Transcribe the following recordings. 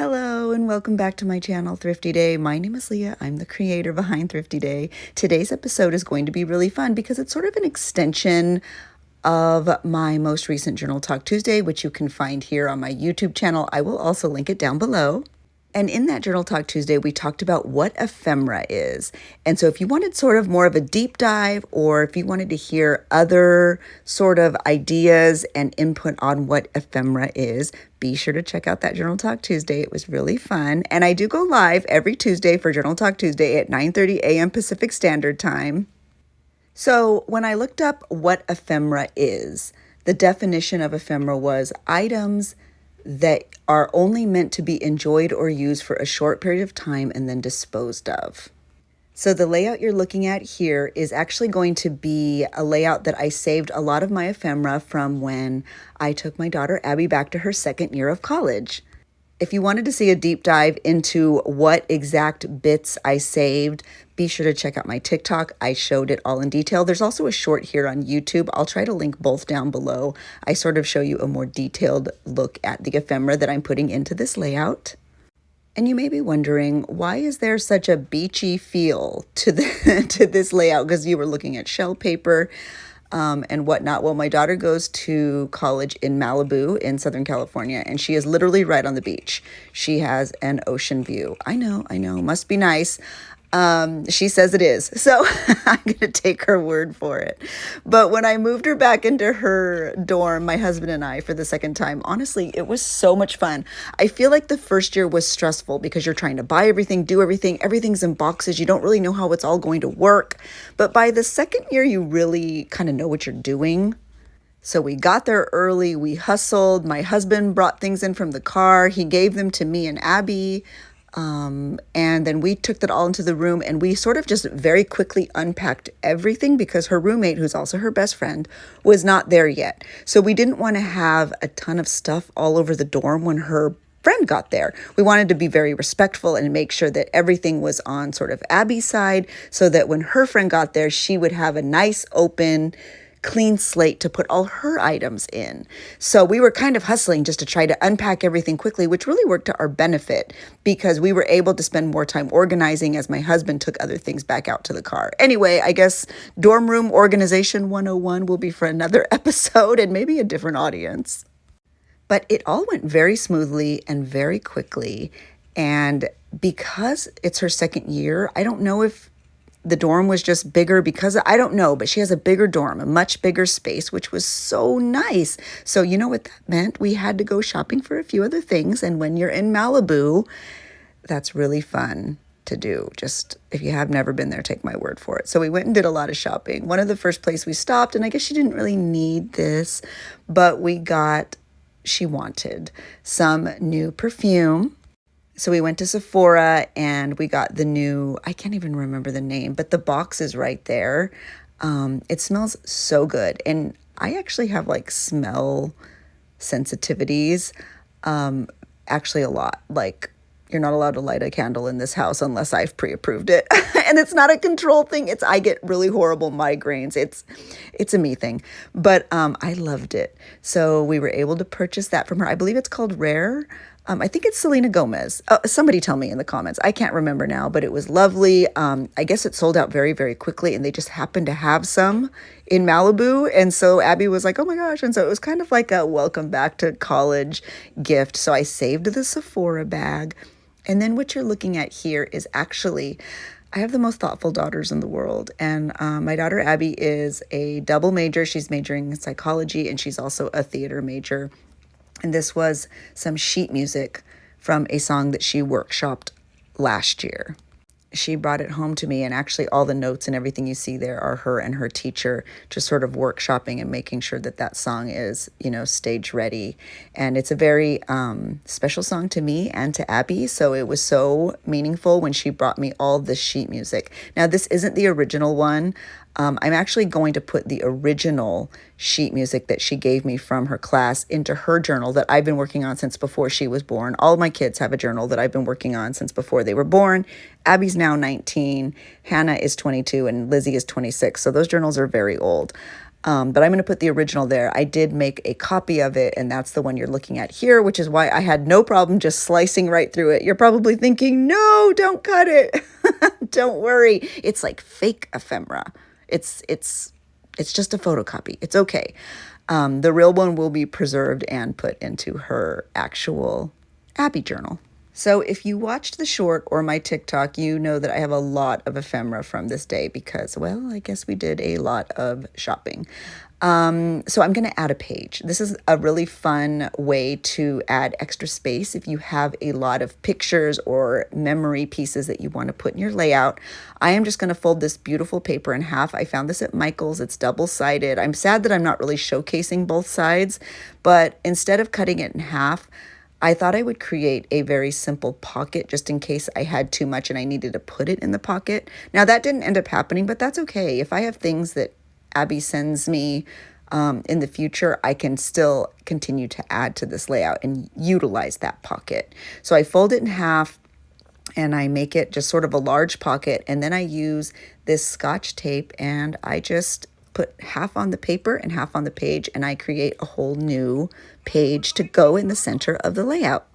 Hello and welcome back to my channel, Thrifty Day. My name is Leah. I'm the creator behind Thrifty Day. Today's episode is going to be really fun because it's sort of an extension of my most recent Journal Talk Tuesday, which you can find here on my YouTube channel. I will also link it down below. And in that Journal Talk Tuesday, we talked about what ephemera is. And so if you wanted sort of more of a deep dive, or if you wanted to hear other sort of ideas and input on what ephemera is, be sure to check out that Journal Talk Tuesday. It was really fun. And I do go live every Tuesday for Journal Talk Tuesday at 9:30 a.m. Pacific Standard Time. So when I looked up what ephemera is, the definition of ephemera was items that are only meant to be enjoyed or used for a short period of time and then disposed of. So the layout you're looking at here is actually going to be a layout that I saved a lot of my ephemera from when I took my daughter Abby back to her second year of college. If you wanted to see a deep dive into what exact bits I saved, be sure to check out my TikTok. I showed it all in detail. There's also a short here on YouTube. I'll try to link both down below. I sort of show you a more detailed look at the ephemera that I'm putting into this layout. And you may be wondering, why is there such a beachy feel to this layout? Because you were looking at shell paper and whatnot. Well, my daughter goes to college in Malibu in Southern California, and she is literally right on the beach. She has an ocean view. I know, must be nice. She says it is, so I'm going to take her word for it. But when I moved her back into her dorm, my husband and I, for the second time, honestly, it was so much fun. I feel like the first year was stressful because you're trying to buy everything, do everything, everything's in boxes. You don't really know how it's all going to work. But by the second year, you really kind of know what you're doing. So we got there early, we hustled. My husband brought things in from the car. He gave them to me and Abby. And then we took that all into the room, and we sort of just very quickly unpacked everything because her roommate, who's also her best friend, was not there yet. So we didn't want to have a ton of stuff all over the dorm when her friend got there. We wanted to be very respectful and make sure that everything was on sort of Abby's side so that when her friend got there, she would have a nice open clean slate to put all her items in. So we were kind of hustling just to try to unpack everything quickly, which really worked to our benefit because we were able to spend more time organizing as my husband took other things back out to the car. Anyway, I guess dorm room organization 101 will be for another episode and maybe a different audience. But it all went very smoothly and very quickly. And because it's her second year, I don't know if the dorm was just bigger because I don't know, but she has a bigger dorm, a much bigger space, which was so nice. So you know what that meant? We had to go shopping for a few other things. And when you're in Malibu, that's really fun to do. Just if you have never been there, take my word for it. So we went and did a lot of shopping. One of the first places we stopped, and I guess she didn't really need this, but she wanted some new perfume. So we went to Sephora and we got the new, I can't even remember the name, but the box is right there. It smells so good. And I actually have like smell sensitivities, actually a lot. Like you're not allowed to light a candle in this house unless I've pre-approved it. And it's not a control thing. I get really horrible migraines. It's a me thing, but I loved it. So we were able to purchase that from her. I believe it's called Rare. I think it's Selena Gomez. Somebody tell me in the comments. I can't remember now, but it was lovely. I guess it sold out very, very quickly, and they just happened to have some in Malibu. And so Abby was like, oh my gosh. And so it was kind of like a welcome back to college gift. So I saved the Sephora bag. And then what you're looking at here is actually, I have the most thoughtful daughters in the world. And my daughter Abby is a double major. She's majoring in psychology, and she's also a theater major. And this was some sheet music from a song that she workshopped last year. She brought it home to me, and actually all the notes and everything you see there are her and her teacher just sort of workshopping and making sure that that song is, stage ready. And it's a very special song to me and to Abby. So it was so meaningful when she brought me all the sheet music. Now, this isn't the original one. I'm actually going to put the original sheet music that she gave me from her class into her journal that I've been working on since before she was born. All of my kids have a journal that I've been working on since before they were born. Abby's now 19, Hannah is 22, and Lizzie is 26. So those journals are very old. But I'm going to put the original there. I did make a copy of it, and that's the one you're looking at here, which is why I had no problem just slicing right through it. You're probably thinking, no, don't cut it. Don't worry. It's like fake ephemera. It's just a photocopy. It's okay. The real one will be preserved and put into her actual Abby journal. So if you watched the short or my TikTok, you know that I have a lot of ephemera from this day because, well, I guess we did a lot of shopping. So I'm going to add a page. This is a really fun way to add extra space if you have a lot of pictures or memory pieces that you want to put in your layout. I am just going to fold this beautiful paper in half. I found this at Michael's. It's double-sided. I'm sad that I'm not really showcasing both sides, but instead of cutting it in half, I thought I would create a very simple pocket just in case I had too much and I needed to put it in the pocket. Now that didn't end up happening, but that's okay. If I have things that Abby sends me in the future, I can still continue to add to this layout and utilize that pocket. So I fold it in half and I make it just sort of a large pocket, and then I use this Scotch tape and I just put half on the paper and half on the page, and I create a whole new page to go in the center of the layout.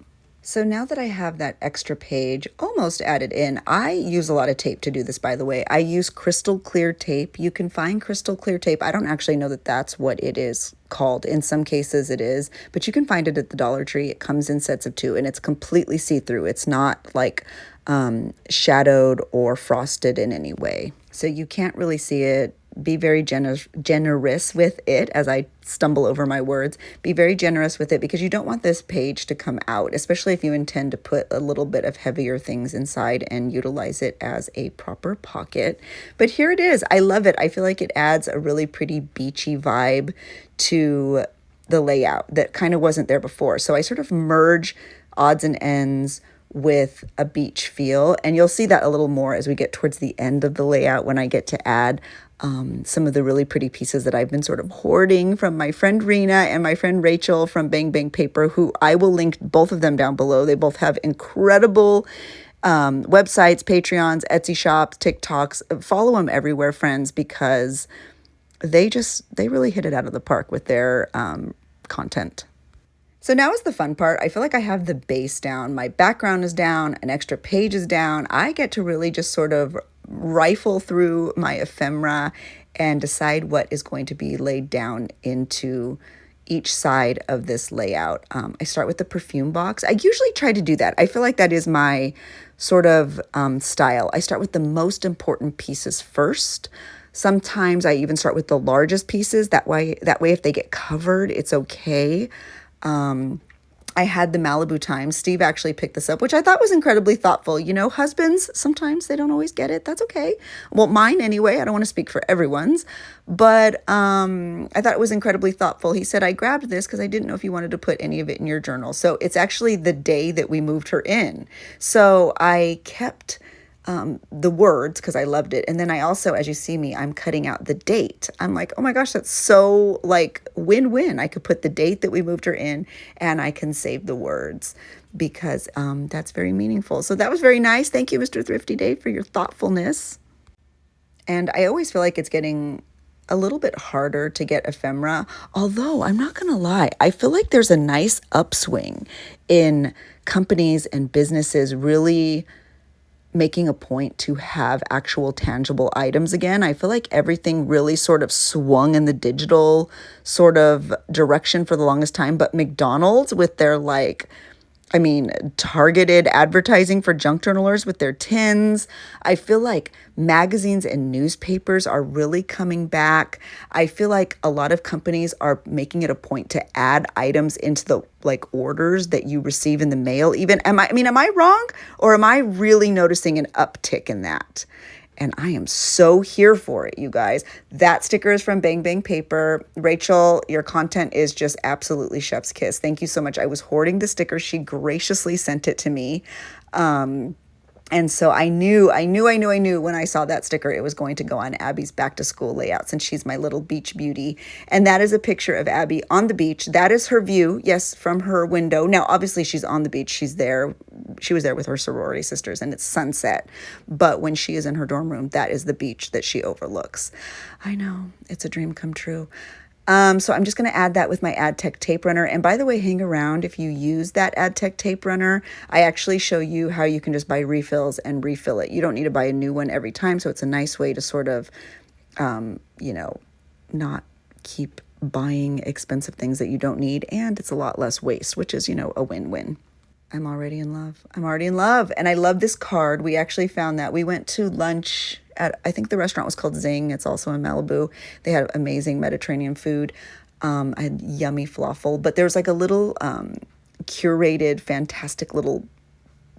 So now that I have that extra page almost added in, I use a lot of tape to do this, by the way. I use crystal clear tape. You can find crystal clear tape. I don't actually know that that's what it is called. In some cases it is, but you can find it at the Dollar Tree. It comes in sets of 2 and it's completely see-through. It's not like shadowed or frosted in any way. So you can't really see it. Be very generous with it as I stumble over my words. Be very generous with it because you don't want this page to come out, especially if you intend to put a little bit of heavier things inside and utilize it as a proper pocket. But here it is. I love it. I feel like it adds a really pretty beachy vibe to the layout that kind of wasn't there before. So I sort of merge odds and ends with a beach feel, and you'll see that a little more as we get towards the end of the layout when I get to add some of the really pretty pieces that I've been sort of hoarding from my friend Rena and my friend Rachel from Bang Bang Paper, who I will link both of them down below. They both have incredible websites, Patreons, Etsy shops, TikToks. Follow them everywhere, friends, because they really hit it out of the park with their content. So now is the fun part. I feel like I have the base down. My background is down, an extra page is down. I get to really just sort of rifle through my ephemera and decide what is going to be laid down into each side of this layout. I start with the perfume box. I usually try to do that. I feel like that is my sort of style. I start with the most important pieces first. Sometimes I even start with the largest pieces. That way if they get covered, it's okay. I had the Malibu Times. Steve actually picked this up, which I thought was incredibly thoughtful. You know, husbands, sometimes they don't always get it. That's okay. Well, mine anyway. I don't want to speak for everyone's, but I thought it was incredibly thoughtful. He said, I grabbed this because I didn't know if you wanted to put any of it in your journal. So it's actually the day that we moved her in. So I kept the words because I loved it. And then I also, as you see me, I'm cutting out the date. I'm like, oh my gosh, that's so like win-win. I could put the date that we moved her in and I can save the words because that's very meaningful. So that was very nice. Thank you, Mr. Thrifty Day, for your thoughtfulness. And I always feel like it's getting a little bit harder to get ephemera, although I'm not going to lie, I feel like there's a nice upswing in companies and businesses really making a point to have actual tangible items again. I feel like everything really sort of swung in the digital sort of direction for the longest time, but McDonald's with their targeted advertising for junk journalers with their tins. I feel like magazines and newspapers are really coming back. I feel like a lot of companies are making it a point to add items into the orders that you receive in the mail even. Am I wrong? Or am I really noticing an uptick in that? And I am so here for it, you guys. That sticker is from Bang Bang Paper. Rachel, your content is just absolutely chef's kiss. Thank you so much. I was hoarding the sticker. She graciously sent it to me. And so I knew when I saw that sticker, it was going to go on Abby's back to school layout since she's my little beach beauty. And that is a picture of Abby on the beach. That is her view, yes, from her window. Now, obviously she's on the beach. She's there she was there with her sorority sisters, and it's sunset. But when she is in her dorm room, that is the beach that she overlooks. I know, it's a dream come true. So I'm just going to add that with my AdTech tape runner. And by the way, hang around if you use that AdTech tape runner. I actually show you how you can just buy refills and refill it. You don't need to buy a new one every time. So it's a nice way to sort of, not keep buying expensive things that you don't need. And it's a lot less waste, which is, a win-win. I'm already in love. I'm already in love. And I love this card. We actually found that. We went to lunch at, I think the restaurant was called Zing. It's also in Malibu. They had amazing Mediterranean food. I had yummy falafel. But there's like a little curated, fantastic little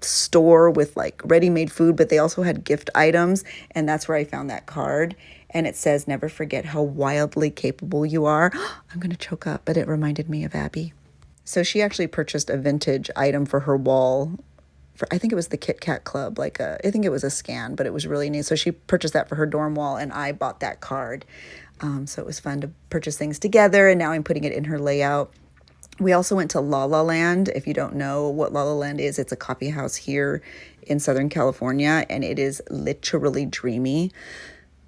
store with like ready-made food, but they also had gift items. And that's where I found that card. And it says, never forget how wildly capable you are. I'm going to choke up, but it reminded me of Abby. So she actually purchased a vintage item for her wall. I think it was the Kit Kat Club. I think it was a scan, but it was really neat. So she purchased that for her dorm wall, and I bought that card. So it was fun to purchase things together, and now I'm putting it in her layout. We also went to La La Land. If you don't know what La La Land is, it's a coffee house here in Southern California, and it is literally dreamy.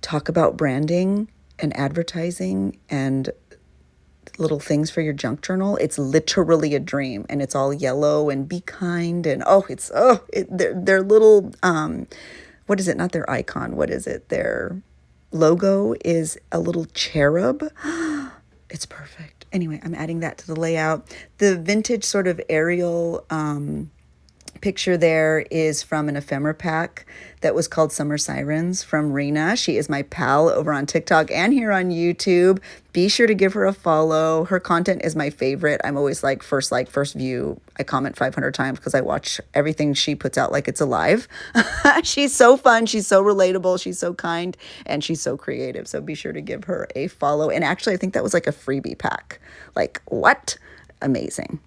Talk about branding and advertising and little things for your junk journal. It's literally a dream, and it's all yellow and be kind, and their little what is it? Not their icon. What is it? Their logo is a little cherub. It's perfect. Anyway, I'm adding that to the layout. The vintage sort of aerial picture there is from an ephemera pack that was called Summer Sirens from Rena. She is my pal over on TikTok and here on YouTube. Be sure to give her a follow. Her content is my favorite. I'm always like, first view. I comment 500 times because I watch everything she puts out like it's alive. She's so fun. She's so relatable. She's so kind, and she's so creative. So be sure to give her a follow. And actually, I think that was like a freebie pack. Like, what? Amazing.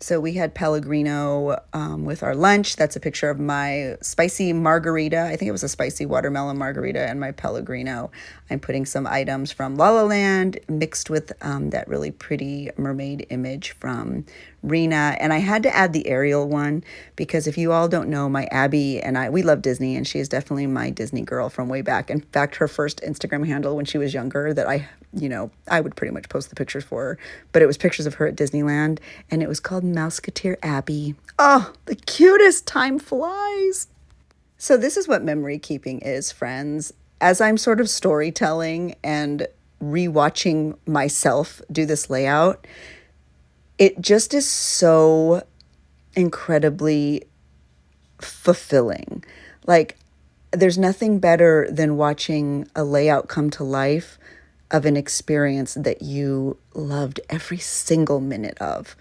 So we had Pellegrino with our lunch. That's a picture of my spicy margarita. I think it was a spicy watermelon margarita and my Pellegrino. I'm putting some items from La La Land mixed with that really pretty mermaid image from Rena. And I had to add the Ariel one because if you all don't know, my Abby and I, we love Disney, and she is definitely my Disney girl from way back. In fact, her first Instagram handle when she was younger that I would pretty much post the pictures for her, but it was pictures of her at Disneyland, and it was called Mouseketeer Abby. Oh, the cutest. Time flies. So this is what memory keeping is, friends. As I'm sort of storytelling and rewatching myself do this layout, it just is so incredibly fulfilling. Like, there's nothing better than watching a layout come to life of an experience that you loved every single minute of.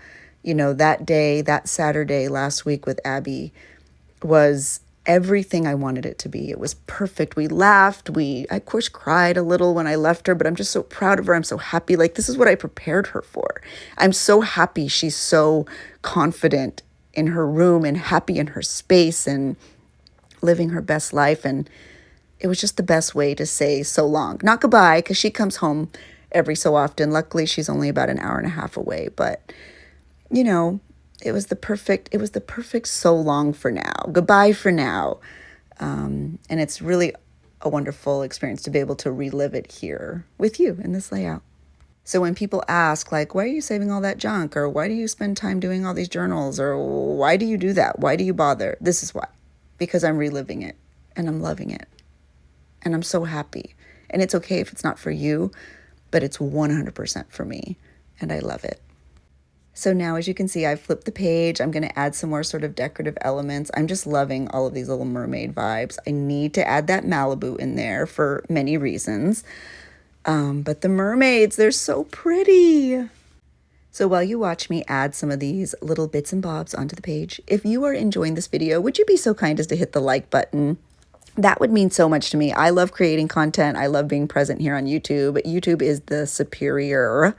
That day, that Saturday last week with Abby was everything I wanted it to be. It was perfect. We laughed. I, of course, cried a little when I left her, but I'm just so proud of her. I'm so happy. Like, this is what I prepared her for. I'm so happy she's so confident in her room and happy in her space and living her best life. And it was just the best way to say so long. Not goodbye, because she comes home every so often. Luckily, she's only about an hour and a half away. But, it was the perfect so long for now. Goodbye for now. And it's really a wonderful experience to be able to relive it here with you in this layout. So when people ask, like, why are you saving all that junk? Or why do you spend time doing all these journals? Or why do you do that? Why do you bother? This is why. Because I'm reliving it and I'm loving it. And I'm so happy. And it's okay if it's not for you, but it's 100% for me. And I love it. So now, as you can see, I've flipped the page. I'm going to add some more sort of decorative elements. I'm just loving all of these little mermaid vibes. I need to add that Malibu in there for many reasons. But the mermaids, they're so pretty. So while you watch me add some of these little bits and bobs onto the page, if you are enjoying this video, would you be so kind as to hit the like button? That would mean so much to me. I love creating content. I love being present here on YouTube. YouTube is the superior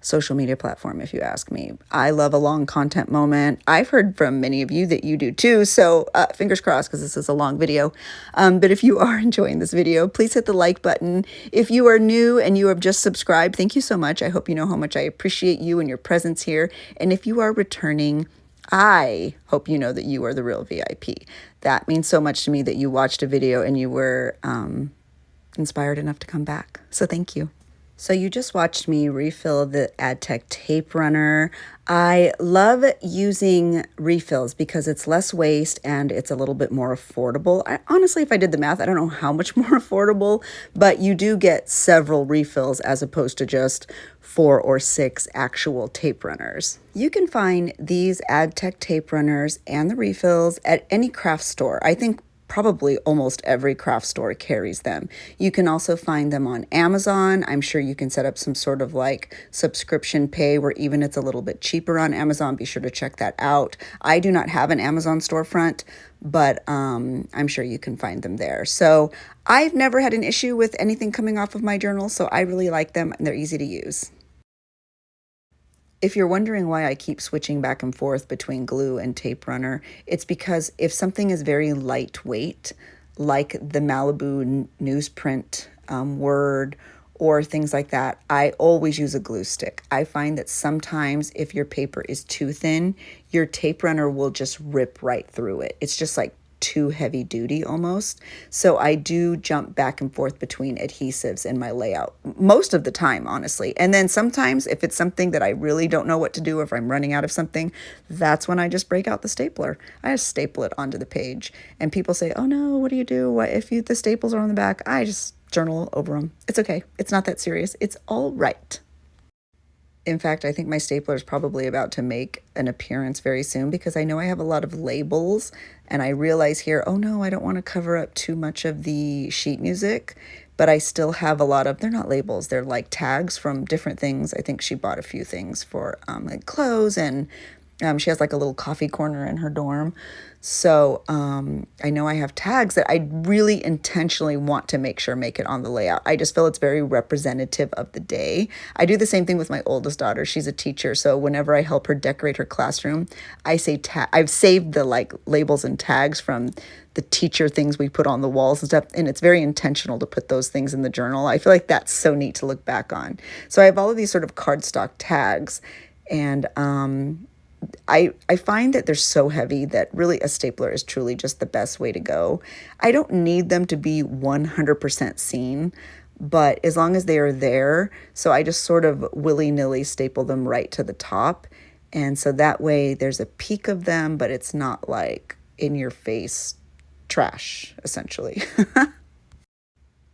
social media platform, if you ask me. I love a long content moment. I've heard from many of you that you do too, so fingers crossed, because this is a long video. But if you are enjoying this video, please hit the like button. If you are new and you have just subscribed, thank you so much. I hope you know how much I appreciate you and your presence here. And if you are returning, I hope you know that you are the real VIP. That means so much to me that you watched a video and you were inspired enough to come back. So thank you. So you just watched me refill the AdTech tape runner. I love using refills because it's less waste and it's a little bit more affordable. Honestly, if I did the math, I don't know how much more affordable, but you do get several refills as opposed to just 4 or 6 actual tape runners. You can find these AdTech tape runners and the refills at any craft store. I think probably almost every craft store carries them. You can also find them on Amazon. I'm sure you can set up some sort of like subscription pay where even it's a little bit cheaper on Amazon. Be sure to check that out. I do not have an Amazon storefront, but I'm sure you can find them there. So I've never had an issue with anything coming off of my journal, so I really like them and they're easy to use. If you're wondering why I keep switching back and forth between glue and tape runner, it's because if something is very lightweight, like the Malibu newsprint word or things like that, I always use a glue stick. I find that sometimes if your paper is too thin, your tape runner will just rip right through it. It's just like too heavy duty almost. So I do jump back and forth between adhesives in my layout most of the time, honestly. And then sometimes if it's something that I really don't know what to do, if I'm running out of something, that's when I just break out the stapler. I just staple it onto the page. And people say, oh no, what do you do? What if the staples are on the back? I just journal over them. It's okay. It's not that serious. It's all right. In fact, I think my stapler is probably about to make an appearance very soon because I know I have a lot of labels and I realize here, oh no, I don't want to cover up too much of the sheet music, but I still have a lot of, they're not labels, they're like tags from different things. I think she bought a few things for like clothes and she has like a little coffee corner in her dorm. So I know I have tags that I really intentionally want to make sure make it on the layout. I just feel it's very representative of the day. I do the same thing with my oldest daughter. She's a teacher. So whenever I help her decorate her classroom, I say I've saved the like labels and tags from the teacher things we put on the walls and stuff. And it's very intentional to put those things in the journal. I feel like that's so neat to look back on. So I have all of these sort of cardstock tags and I find that they're so heavy that really a stapler is truly just the best way to go. I don't need them to be 100% seen, but as long as they are there, so I just sort of willy-nilly staple them right to the top. And so that way there's a peek of them, but it's not like in your face trash, essentially.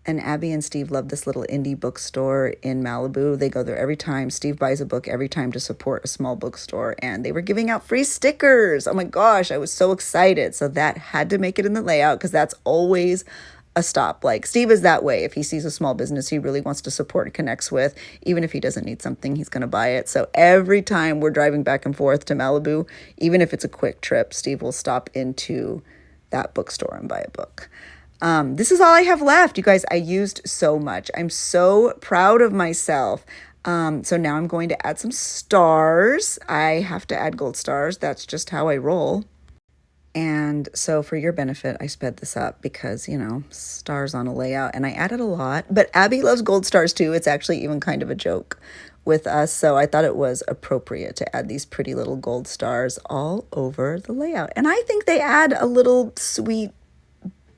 And Abby and Steve love this little indie bookstore in Malibu. They go there every time. Steve buys a book every time to support a small bookstore. And they were giving out free stickers. Oh my gosh, I was so excited. So that had to make it in the layout because that's always a stop. Like Steve is that way. If he sees a small business he really wants to support and connects with, even if he doesn't need something, he's going to buy it. So every time we're driving back and forth to Malibu, even if it's a quick trip, Steve will stop into that bookstore and buy a book. This is all I have left. You guys, I used so much. I'm so proud of myself. So now I'm going to add some stars. I have to add gold stars. That's just how I roll. And so for your benefit, I sped this up because, you know, stars on a layout and I added a lot, but Abby loves gold stars too. It's actually even kind of a joke with us. So I thought it was appropriate to add these pretty little gold stars all over the layout. And I think they add a little sweet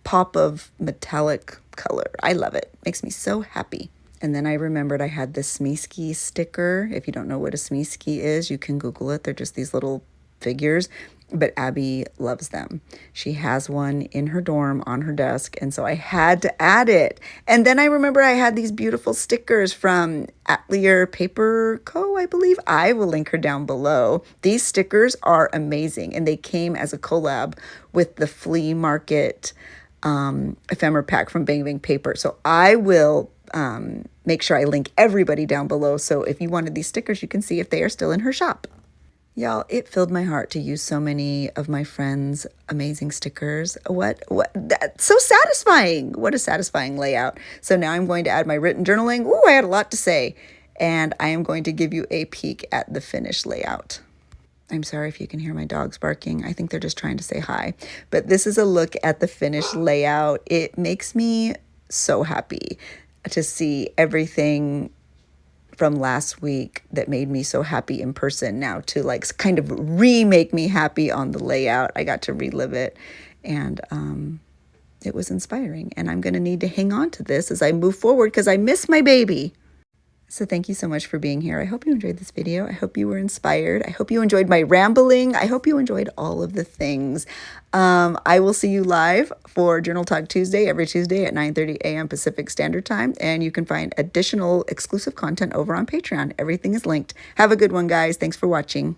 pop of metallic color. I love it. Makes me so happy. And then I remembered I had the Smeeski sticker. If you don't know what a Smeeski is, you can Google it. They're just these little figures, but Abby loves them. She has one in her dorm on her desk, and so I had to add it. And then I remember I had these beautiful stickers from Atelier Paper Co., I believe. I will link her down below. These stickers are amazing, and they came as a collab with the flea market ephemera pack from Bang Bang Paper. So I will make sure I link everybody down below. So if you wanted these stickers, you can see if they are still in her shop. Y'all, it filled my heart to use so many of my friends' amazing stickers. That's so satisfying. What a satisfying layout. So now I'm going to add my written journaling. Ooh, I had a lot to say. And I am going to give you a peek at the finished layout. I'm sorry if you can hear my dogs barking. I think they're just trying to say hi. But this is a look at the finished layout. It makes me so happy to see everything from last week that made me so happy in person now to like kind of remake me happy on the layout. I got to relive it, and it was inspiring, and I'm going to need to hang on to this as I move forward because I miss my baby. So thank you so much for being here. I hope you enjoyed this video. I hope you were inspired. I hope you enjoyed my rambling. I hope you enjoyed all of the things. I will see you live for Journal Talk Tuesday, every Tuesday at 9:30 a.m. Pacific Standard Time. And you can find additional exclusive content over on Patreon. Everything is linked. Have a good one, guys. Thanks for watching.